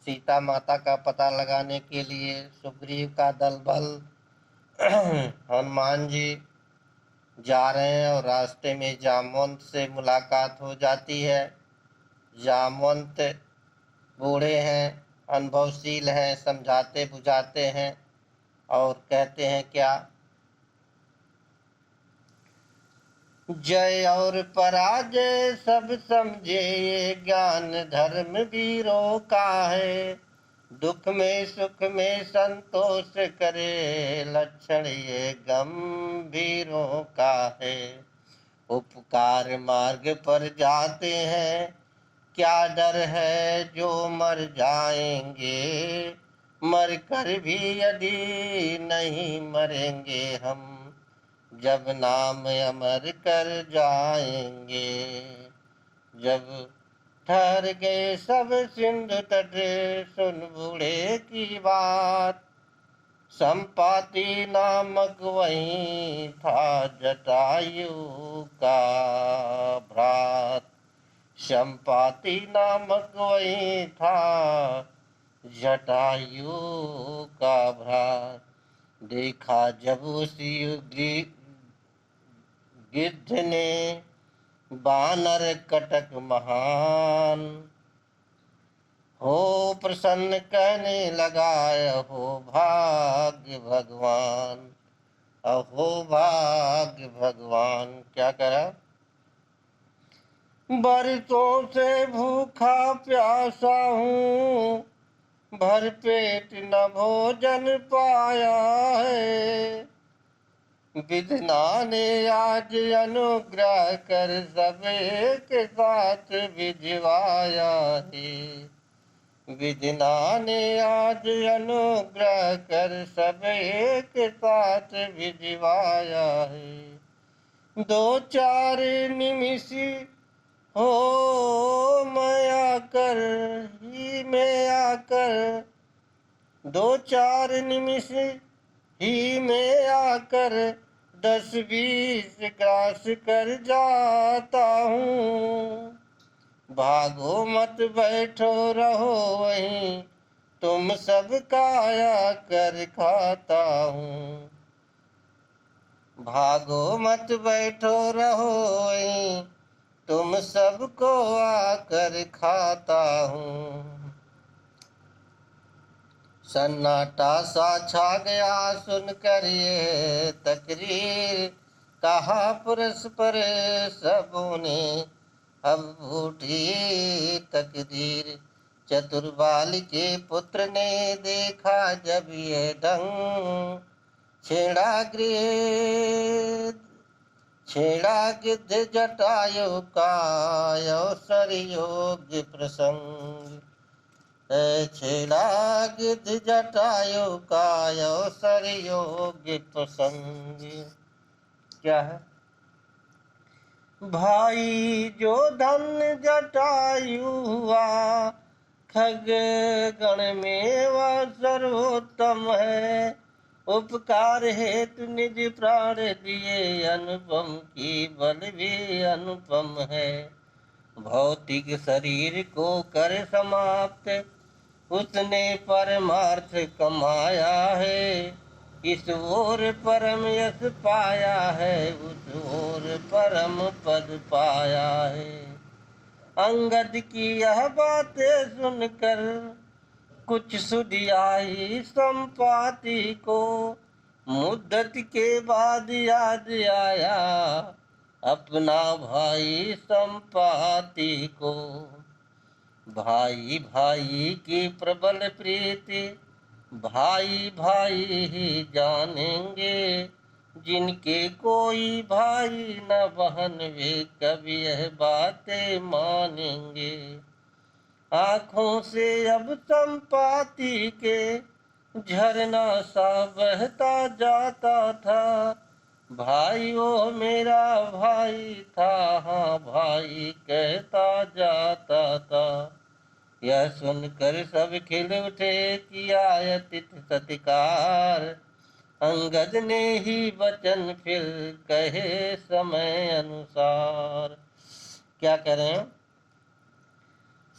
सीता माता का पता लगाने के लिए सुग्रीव का दल बल हनुमान जी जा रहे हैं और रास्ते में जामवंत से मुलाकात हो जाती है। जामवंत बूढ़े हैं, अनुभवशील हैं, समझाते बुझाते हैं और कहते हैं क्या, जय और पराजय सब समझे ये ज्ञान धर्म वीरों का है। दुख में सुख में संतोष करे लक्षण ये गंभीरों का है। उपकार मार्ग पर जाते हैं क्या डर है जो मर जाएंगे। मर कर भी यदि नहीं मरेंगे हम जब नाम अमर कर जाएंगे। जब ठहर गए सब सिंधु तट सुन बूढ़े की बात। संपाति नामक वहीं था जटायु का भ्रात। संपाति नामक वहीं था जटायु का भ्रात। देखा जब उस गिद्ध ने बानर कटक महान। हो प्रसन्न कहने लगा अहो भाग्य भगवान। अहो भाग्य भगवान। क्या करा, बरसों से भूखा प्यासा हूँ भर पेट न भोजन पाया है। विधना ने आज अनुग्रह कर सब एक साथ भिजवाया है। विधना ने आज अनुग्रह कर सब एक साथ भिजवाया है। दो चार निमिष हो मैं आकर ही में आकर, दो चार निमिष ही में आकर 10-20 ग्रास कर जाता हूँ। भागो मत बैठो रहो वहीं तुम सब काया कर खाता हूँ। भागो मत बैठो रहो वहीं तुम सबको आकर खाता हूँ। सन्नाटा सा छा गया सुनकर ये तकरीर। कहा परस्पर सबों ने अब बूढ़ी तकदीर। चतुर बाल के पुत्र ने देखा जब ये ढंग। छेड़ा गिद्ध जटायु का अवसर योग्य प्रसंग। छेड़ा गिद्ध जटायु का अवसर योग्य प्रसंग। क्या है, भाई जो धन जटायु हुआ खग गण में वह सर्वोत्तम है। उपकार हेतु निज प्राण दिए अनुपम की बल भी अनुपम है। भौतिक शरीर को कर समाप्त उसने परमार्थ कमाया है। इस ओर परम यश पाया है उस ओर परम पद पाया है। अंगद की यह बातें सुनकर कुछ सुधि आई संपाति को। मुद्दत के बाद याद आया अपना भाई संपाति को। भाई भाई की प्रबल प्रीति भाई भाई ही जानेंगे। जिनके कोई भाई न बहन वे कभी यह बातें मानेंगे। आँखों से अब संपाति के झरना सा बहता जाता था। भाई वो मेरा भाई था, हाँ भाई कहता जाता था। यह सुनकर सब खिल उठे किया अतिथि सत्कार। अंगद ने ही वचन फिर कहे समय अनुसार। क्या करें,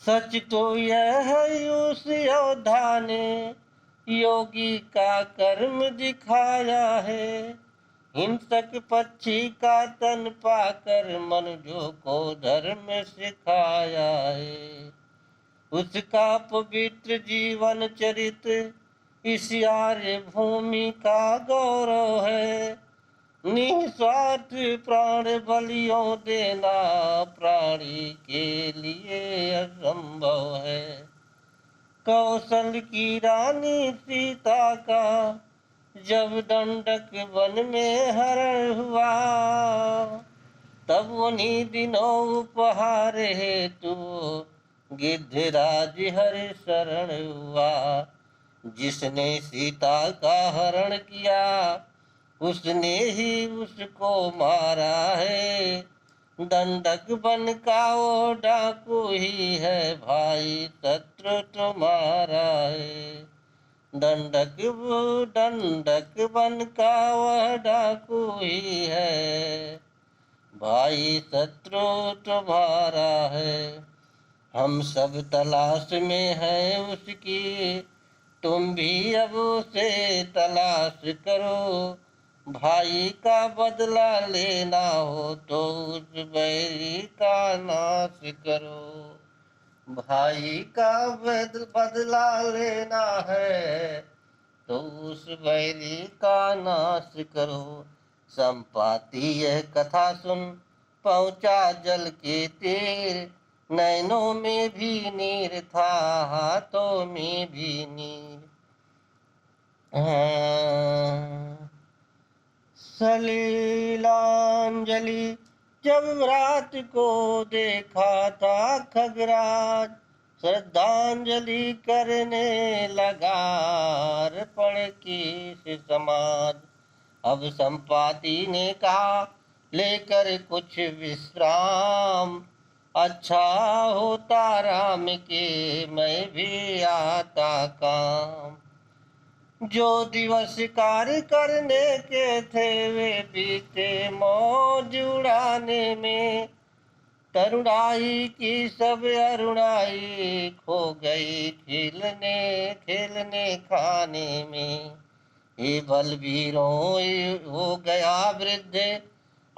सच तो यह है उस योद्धा ने योगी का कर्म दिखाया है। हिंसक पक्षी का तन पाकर मनुष्यों को धर्म सिखाया है। उसका पवित्र जीवन चरित्र इस आर्य भूमि का गौरव है। निस्वार्थ प्राण बलियों देना प्राणी के लिए असंभव है। कौशल की रानी सीता का जब दंडक वन में हरण हुआ, तब उन्हीं दिनों उपहार हेतु गिद्धराज हरि शरण हुआ। जिसने सीता का हरण किया उसने ही उसको मारा है। दंडक बन का वो डाकू ही है भाई, शत्रु तुम्हारा है। दंडक बन का वह डाकू ही है भाई, शत्रु तुम्हारा है। हम सब तलाश में हैं उसकी, तुम भी अब उसे तलाश करो। भाई का बदला लेना हो तो उस बैरी का नाश करो। भाई का बदला लेना है तो उस बैरी का नाश करो। संपाति यह कथा सुन पहुंचा जल के तीर, नैनों में भी नीर था हाथों में भी नीर। सलीलांजलि जब रात को देखा था खगराज, श्रद्धांजलि करने लगा अर्पण किस समाज। अब संपाति ने कहा लेकर कुछ विश्राम, अच्छा होता राम के मैं भी आता काम। जो दिवस कार्य करने के थे वे बीते मौज उड़ाने में, तरुणाई की सब अरुणाई खो गई खेलने खाने में। ये बलवीरों हो गया वृद्ध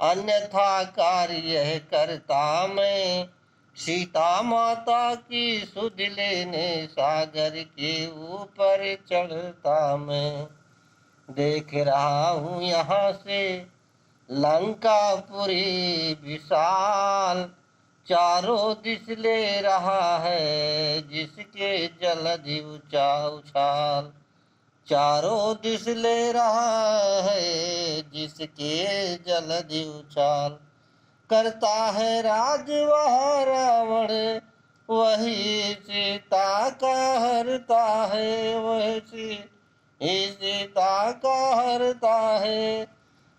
अन्यथा कार्य करता मैं। सीता माता की सुध लेने सागर के ऊपर चढ़ता मैं। देख रहा हूँ यहाँ से लंकापुरी विशाल, चारों दिश ले रहा है जिसके जलधि ऊंचा उछाल। चारों दिश ले रहा है जिसके जलधि उछाल। करता है राज वह रावण, वही सीता का हरता है। वही सीता का हरता है।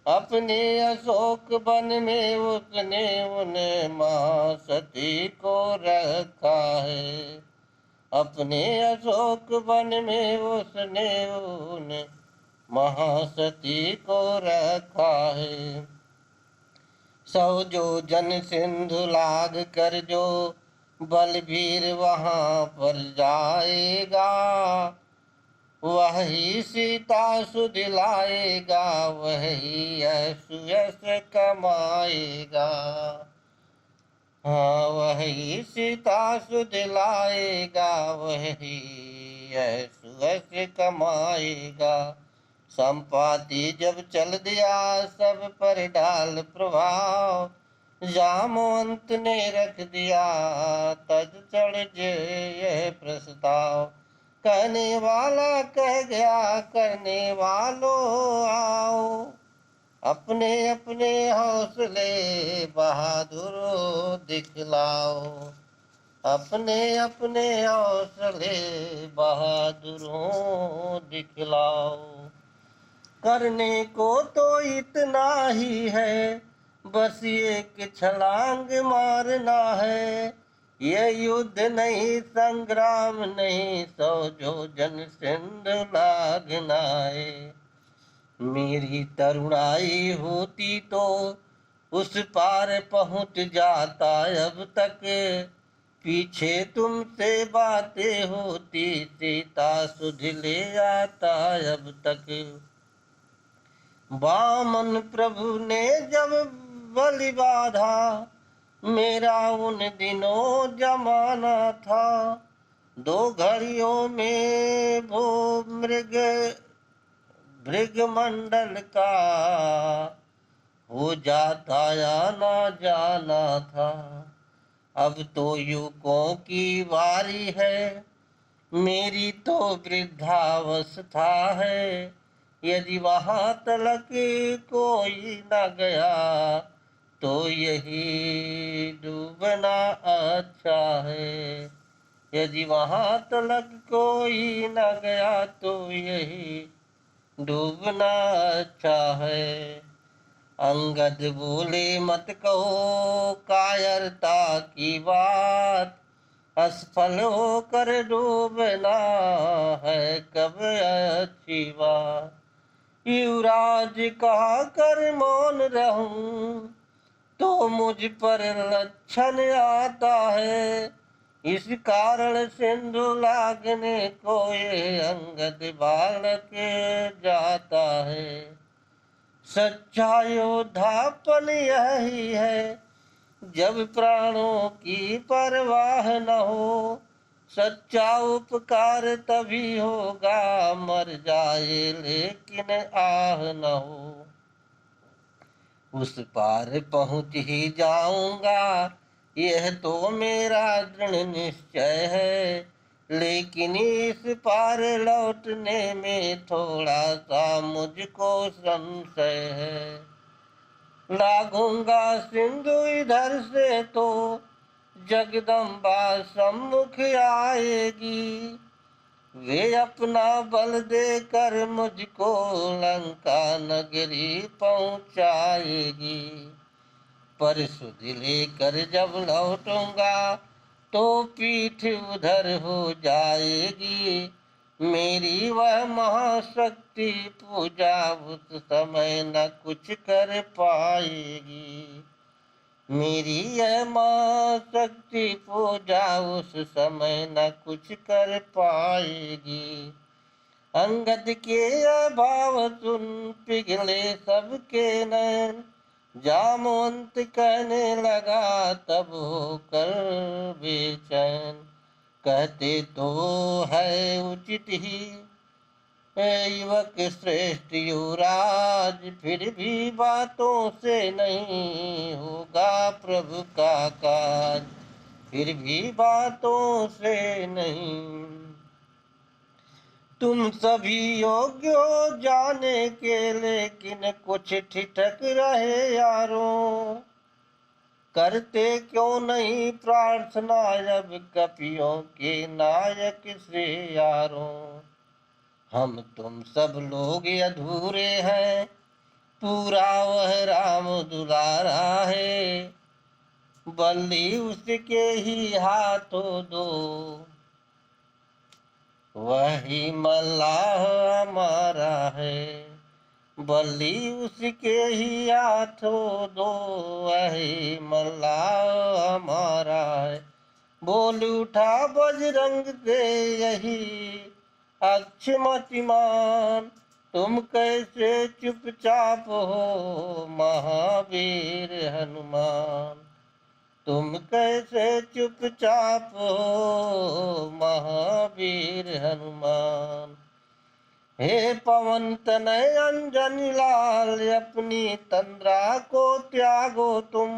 अपने अशोक वन में उसने उन मां सती को रखा है। अपने अशोक वन में उसने उन महासती को रखा है। सौ जो जन सिंधु लाग कर जो बलवीर वहां पर जाएगा, वही सीता सुध लाएगा, वही यश कमाएगा। हाँ वही सीता सुध लाएगा, वही यश कमाएगा। संपाति जब चल दिया सब पर डाल प्रभाव, जामवंत ने रख दिया तज चढ़ यह प्रस्ताव। कहने वाला कह गया करने वालों आओ, अपने अपने हौसले बहादुरों दिखलाओ। अपने अपने हौसले बहादुरों दिखलाओ। करने को तो इतना ही है, बस एक छलांग मारना है। ये युद्ध नहीं संग्राम नहीं, सौ जोजन सिंधु लागना है। मेरी तरुणाई होती तो उस पार पहुंच जाता अब तक। पीछे तुमसे बातें होती, सीता सुध ले आता अब तक। वामन प्रभु ने जब बलि बाधा, मेरा उन दिनों जमाना था। 2 घड़ियों में वो भृग मंडल का हो जाता या ना जाना था। अब तो युवकों की बारी है, मेरी तो वृद्धावस्था है। यदि वहां तलक कोई न गया, तो यही डूबना अच्छा है। यदि वहां तलक कोई न गया, तो यही डूबना अच्छा है। अंगद बोले मत कहो कायरता की बात, असफल होकर डूबना है कब अच्छी बात। युवराज कहा कर मौन रहूं, तो मुझ पर लक्षण आता है। इस कारण सिंधु लागने को ये अंगद बालक जाता है। सच्चा योद्धापन यही है, जब प्राणों की परवाह न हो। सच्चा उपकार तभी होगा, मर जाए लेकिन आह न हो। उस पार पहुंच ही जाऊंगा, यह तो मेरा दृढ़ निश्चय है। लेकिन इस पार लौटने में थोड़ा सा मुझको संशय है। लागूंगा सिंधु इधर से तो जगदम्बा सम्मुख आएगी। वे अपना बल देकर मुझको लंका नगरी पहुंचाएगी। पर सुध लेकर जब लौटूंगा, तो पीठ उधर हो जाएगी। मेरी वह महाशक्ति पूजा उस समय न कुछ कर पाएगी। मेरी यह माँ शक्ति पूजा उस समय न कुछ कर पाएगी। अंगद के अभाव सुन पिघले सबके नैन, जामवंत कहने लगा तब होकर बेचैन। कहते तो है उचित ही युवक श्रेष्ठ युवराज, फिर भी बातों से नहीं होगा प्रभु का काज। फिर भी बातों से नहीं। तुम सभी योग्य हो जाने के, लेकिन कुछ ठिठक रहे यारों। करते क्यों नहीं प्रार्थना अब कपियों के नायक से यारों। हम तुम सब लोग अधूरे हैं, पूरा वह राम दुलारा है। बल्ली उसके ही हाथों दो, वही मल्लाह हमारा है। बल्ली उसके ही हाथों दो, वही मल्लाह हमारा है। बोल उठा बजरंग से यही अक्षमतिमान, तुम कैसे चुपचाप हो महावीर हनुमान। तुम कैसे चुपचाप हो महावीर हनुमान। हे पवन तनय अंजनी लाल, अपनी तंद्रा को त्यागो तुम।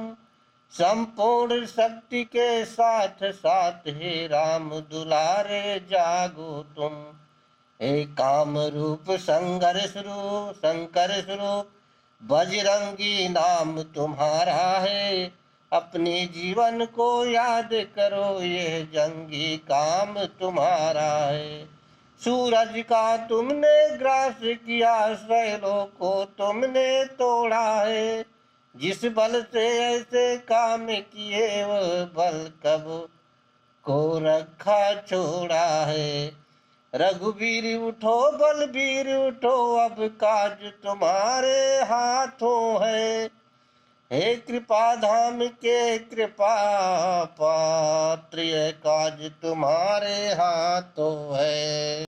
संपूर्ण शक्ति के साथ साथ हे राम दुलारे जागो तुम। हे काम रूप शंकर स्वरूप बजरंगी नाम तुम्हारा है। अपने जीवन को याद करो, यह जंगी काम तुम्हारा है। सूरज का तुमने ग्रास किया, शैलों को तुमने तोड़ा है। जिस बल से ऐसे काम किए, वह बल कब को रखा छोड़ा है। रघुवीर उठो बलबीर उठो, अब काज तुम्हारे हाथों है। हे कृपा धाम के कृपा पात्र, यह काज तुम्हारे हाथों है।